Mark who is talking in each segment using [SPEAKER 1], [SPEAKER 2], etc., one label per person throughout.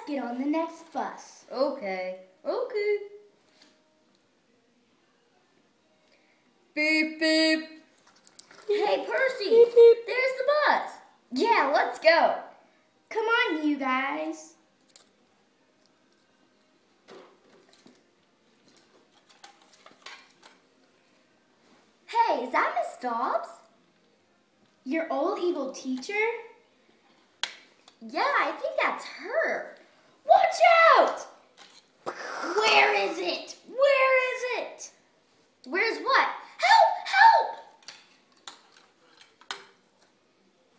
[SPEAKER 1] get on the next bus.
[SPEAKER 2] Okay. Okay. Beep, beep. Hey, Percy,
[SPEAKER 1] Beep, beep.
[SPEAKER 2] there's the bus. Yeah, let's go.
[SPEAKER 1] Come on, you guys.
[SPEAKER 2] Hey, is that Miss Dobbs?
[SPEAKER 1] Your old evil teacher?
[SPEAKER 2] Yeah, I think that's her.
[SPEAKER 1] Watch out! Where is it? Where is it?
[SPEAKER 2] Where's what? Help! Help!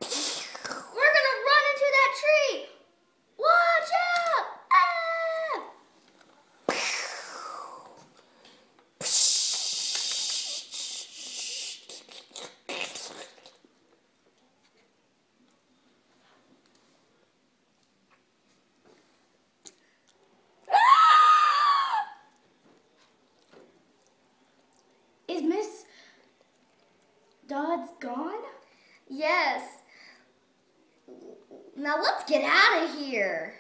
[SPEAKER 2] We're gonna run into that tree! Watch out! Ah!
[SPEAKER 1] Is Miss Dodds gone?
[SPEAKER 2] Yes. Now let's get out of here.